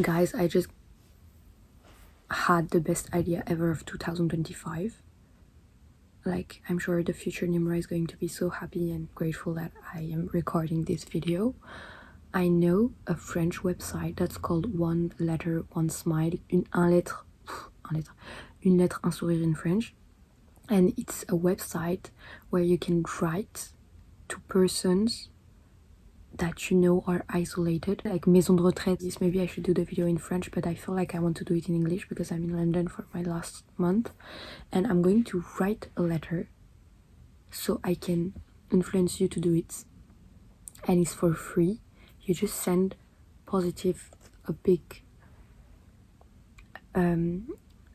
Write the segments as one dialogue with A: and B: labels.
A: Guys, I just had the best idea ever of 2025. Like, I'm sure the future Nimra is going to be so happy and grateful that I am recording this video. I know a French website that's called One Letter, One Smile, une lettre, un sourire in French. And it's a website where you can write to persons that you know are isolated, like maison de retraite. Maybe I should do the video in French, but I feel like I want to do it in English because I'm in London for my last month, and I'm going to write a letter so I can influence you to do it, and it's for free. You just send positive, a big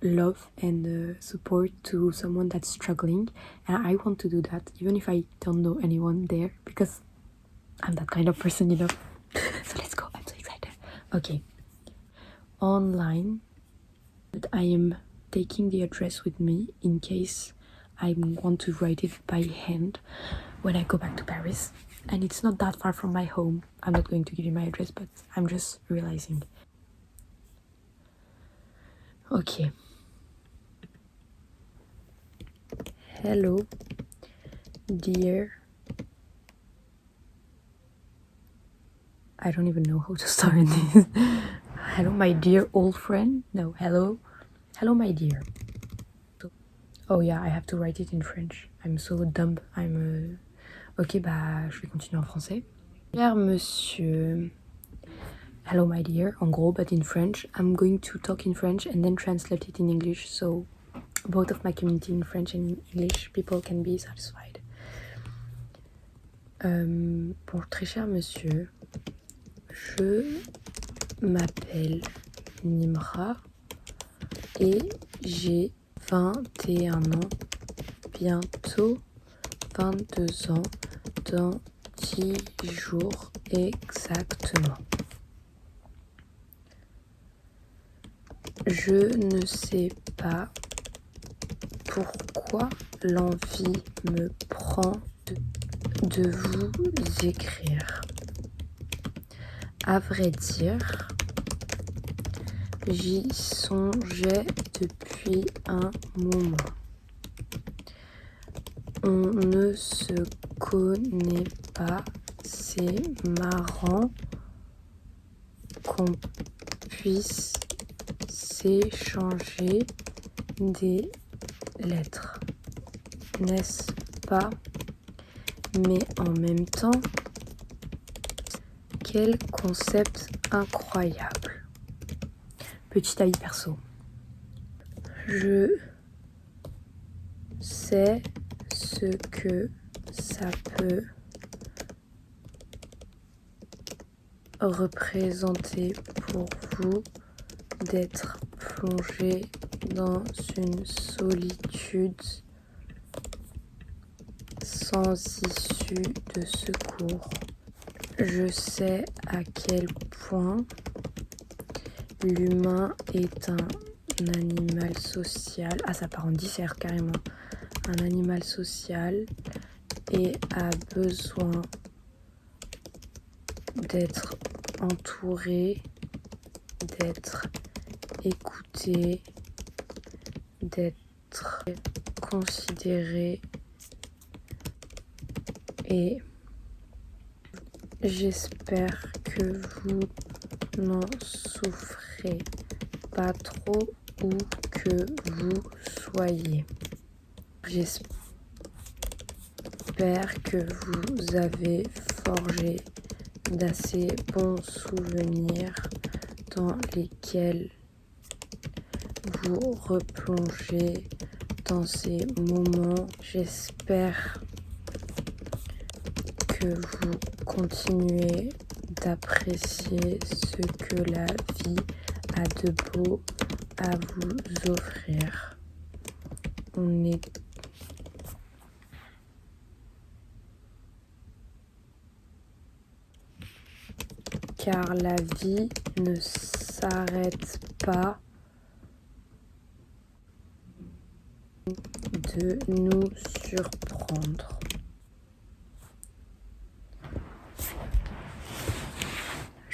A: love and support to someone that's struggling, and I want to do that even if I don't know anyone there, because I'm that kind of person, you know. So let's go, I'm so excited. Okay, online, I am taking the address with me in case I want to write it by hand when I go back to Paris, and it's not that far from my home. I'm not going to give you my address, but I'm just realizing. Okay. Hello, dear. I don't even know how to start this. Hello, my dear old friend. No, hello. Hello, my dear. Oh yeah, I have to write it in French. I'm so dumb. Ok, bah, je vais continuer en français. Cher monsieur. Hello, my dear, en gros, but in French. I'm going to talk in French and then translate it in English, so both of my community in French and English people can be satisfied. Pour très cher monsieur, je m'appelle Nimra et j'ai 21 ans, bientôt 22 ans, dans 10 jours exactement. Je ne sais pas pourquoi l'envie me prend de vous écrire. À vrai dire, j'y songeais depuis un moment. On ne se connaît pas, c'est marrant qu'on puisse s'échanger des lettres, n'est-ce pas? Mais en même temps, quel concept incroyable. Petit avis perso. Je sais ce que ça peut représenter pour vous d'être plongé dans une solitude sans issue de secours. Je sais à quel point l'humain est un animal social. Ah, ça part en dissert carrément. Un animal social et a besoin d'être entouré, d'être écouté, d'être considéré, et j'espère que vous n'en souffrez pas trop où que vous soyez. J'espère que vous avez forgé d'assez bons souvenirs dans lesquels vous replongez dans ces moments. J'espère que vous continuez d'apprécier ce que la vie a de beau à vous offrir. On est car la vie ne s'arrête pas de nous surprendre.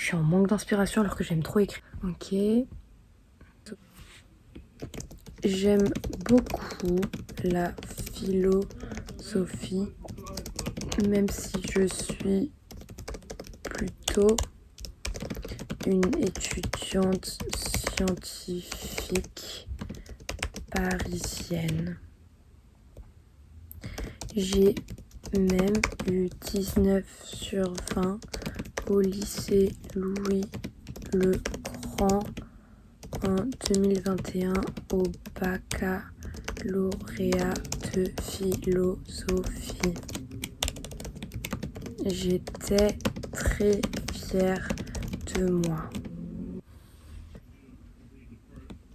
A: suis en manque d'inspiration alors que j'aime trop écrire. Ok. J'aime beaucoup la philosophie, même si je suis plutôt une étudiante scientifique parisienne. J'ai même eu 19/20 au lycée Louis le Grand en 2021 au baccalauréat de philosophie. J'étais très fière de moi.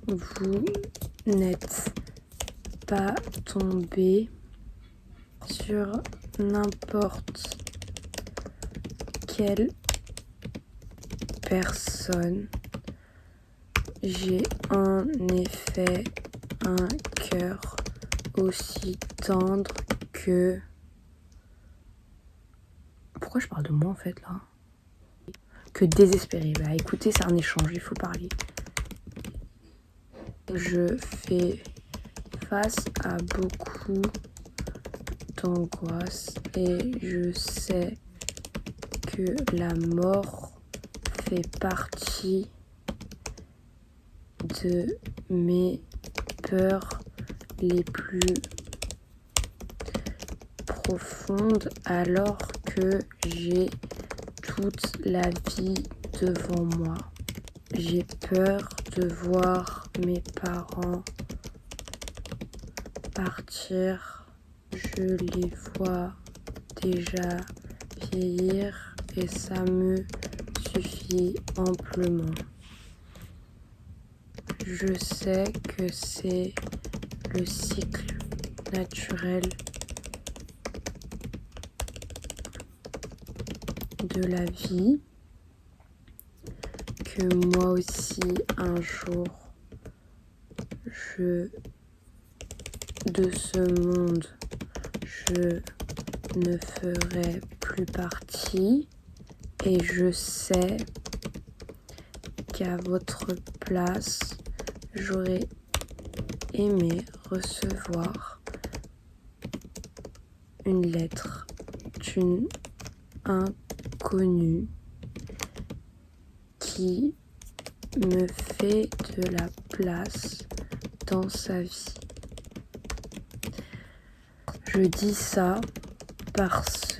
A: Vous n'êtes pas tombé sur n'importe quelle personne. J'ai en effet un cœur aussi tendre que... Pourquoi je parle de moi en fait là? Que désespéré. Bah écoutez, c'est un échange, il faut parler. Je fais face à beaucoup d'angoisse et je sais que la mort fait partie de mes peurs les plus profondes alors que j'ai toute la vie devant moi. J'ai peur de voir mes parents partir. Je les vois déjà vieillir et ça me suffit amplement. Je sais que c'est le cycle naturel de la vie, que moi aussi un jour de ce monde je ne ferai plus partie et je sais qu'à votre place j'aurais aimé recevoir une lettre d'une inconnue qui me fait de la place dans sa vie. Je dis ça parce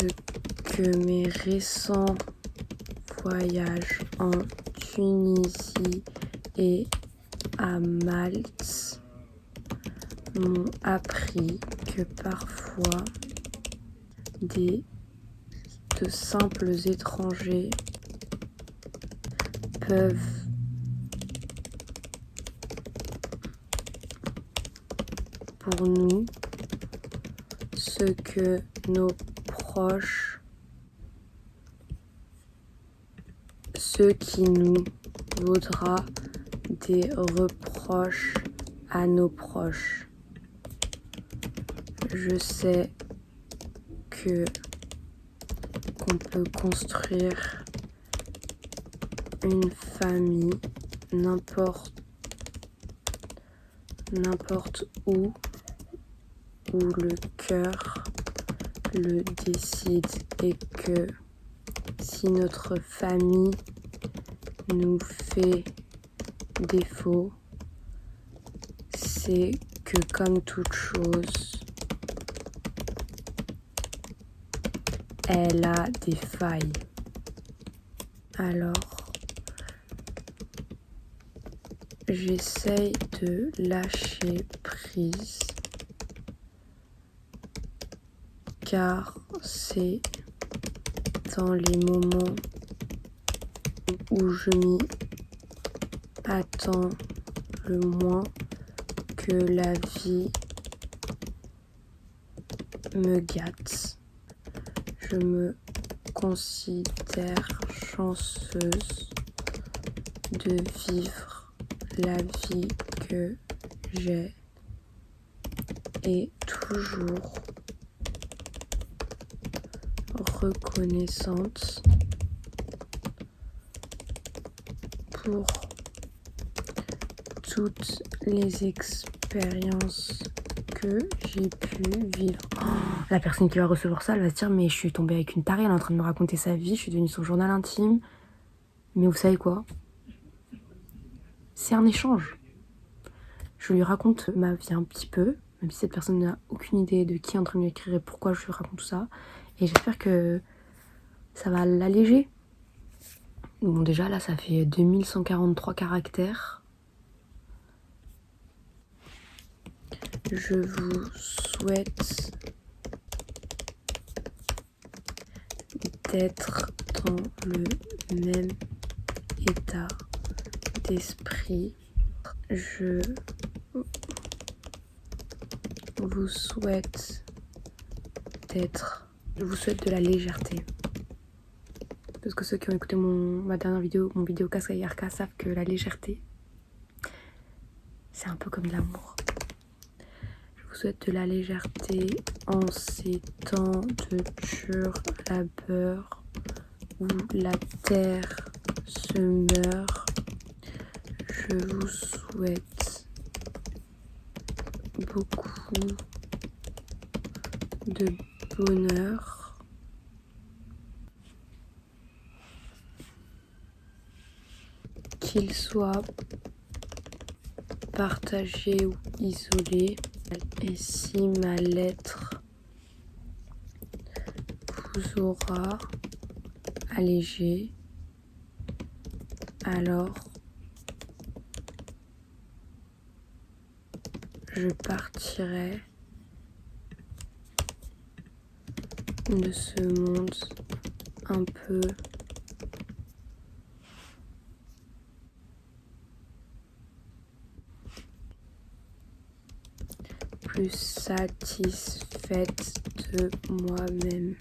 A: que mes récents voyages en Tunisie et à Malte m'ont appris que parfois de simples étrangers peuvent pour nous ce que nos proches, ce qui nous vaudra des reproches à nos proches. Je sais qu'on peut construire une famille n'importe où le cœur le décide et que si notre famille nous fait défaut, c'est que comme toute chose, elle a des failles. Alors, j'essaye de lâcher prise car c'est dans les moments où je m'y attends le moins que la vie me gâte. Je me considère chanceuse de vivre la vie que j'ai et toujours reconnaissante pour toutes les expériences que j'ai pu vivre. Oh, la personne qui va recevoir ça, elle va se dire mais je suis tombée avec une tarée, elle est en train de me raconter sa vie, je suis devenue son journal intime. Mais vous savez quoi? C'est un échange. Je lui raconte ma vie un petit peu, même si cette personne n'a aucune idée de qui est en train de lui écrire et pourquoi je lui raconte tout ça. Et j'espère que ça va l'alléger. Bon déjà là ça fait 2143 caractères. Je vous souhaite d'être dans le même état d'esprit. Je vous souhaite de la légèreté. Parce que ceux qui ont écouté ma dernière vidéo, mon vidéo casque IRK, savent que la légèreté, c'est un peu comme de l'amour. Je vous souhaite de la légèreté en ces temps de dur labeur où la terre se meurt. Je vous souhaite beaucoup de bonheur. Qu'il soit partagé ou isolé. Et si ma lettre vous aura allégé, alors je partirai de ce monde un peu plus satisfaite de moi-même.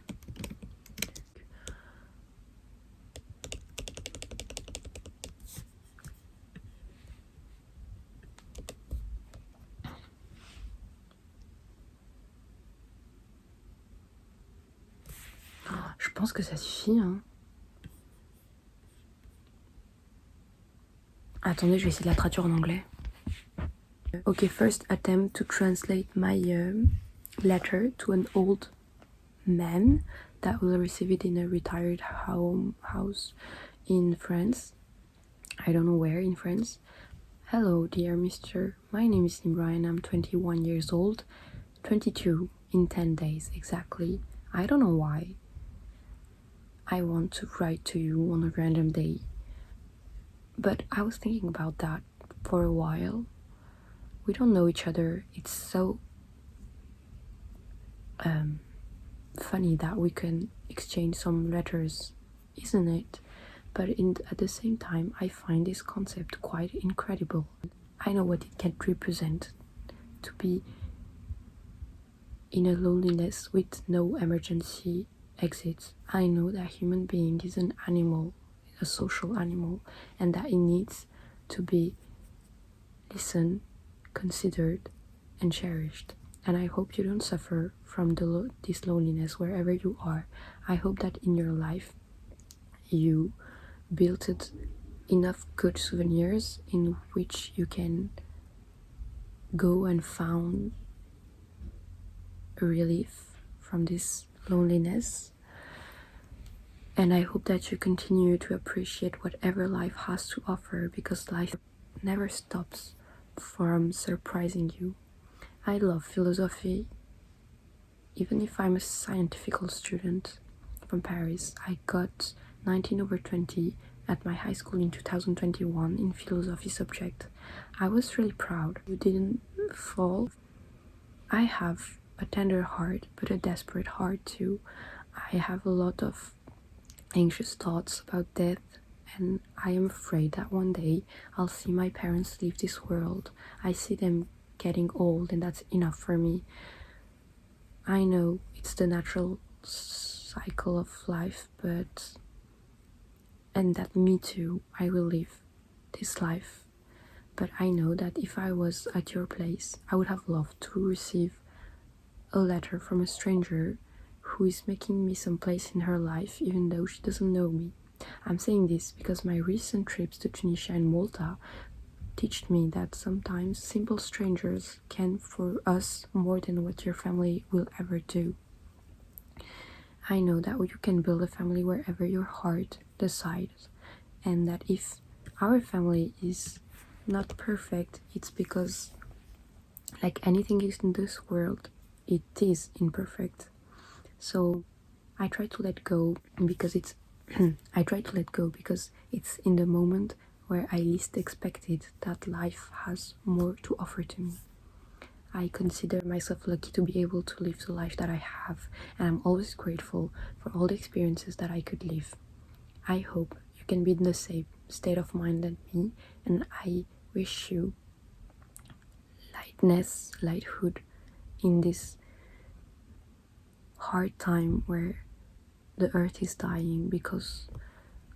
A: Je pense que ça suffit, hein. Attendez, je vais essayer de la traduire en anglais. Okay, first attempt to translate my letter to an old man that will receive it in a retired house in France. I don't know where in France. Hello, dear Mr. My name is Nimra and I'm 21 years old. 22 in 10 days exactly. I don't know why. I want to write to you on a random day. But I was thinking about that for a while. We don't know each other. It's so funny that we can exchange some letters, isn't it? But at the same time, I find this concept quite incredible. I know what it can represent to be in a loneliness with no emergency exits. I know that human being is an animal, a social animal, and that it needs to be listened, considered, and cherished. And I hope you don't suffer from this loneliness wherever you are. I hope that in your life you built it enough good souvenirs in which you can go and found a relief from this loneliness. And I hope that you continue to appreciate whatever life has to offer, because life never stops from surprising you. I love philosophy. Even if I'm a scientific student from Paris, I got 19/20 at my high school in 2021 in philosophy subject. I was really proud. You didn't fall. I have a tender heart, but a desperate heart too. I have a lot of anxious thoughts about death, and I am afraid that one day I'll see my parents leave this world. I see them getting old, and that's enough for me. I know it's the natural cycle of life, and that me too, I will live this life. But I know that if I was at your place, I would have loved to receive a letter from a stranger who is making me some place in her life, even though she doesn't know me. I'm saying this because my recent trips to Tunisia and Malta teach me that sometimes simple strangers can for us more than what your family will ever do. I know that you can build a family wherever your heart decides, and that if our family is not perfect, it's because, like anything is in this world, it is imperfect. So I try to let go because it's I try to let go because it's in the moment where I least expected that life has more to offer to me. I consider myself lucky to be able to live the life that I have, and I'm always grateful for all the experiences that I could live. I hope you can be in the same state of mind than me, and I wish you lightness, lighthood in this hard time where the earth is dying because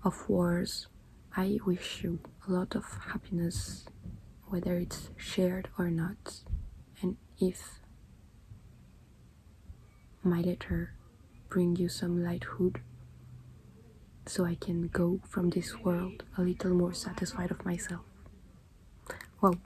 A: of wars. I wish you a lot of happiness, whether it's shared or not. And if my letter bring you some lighthood, so I can go from this world a little more satisfied of myself. Well,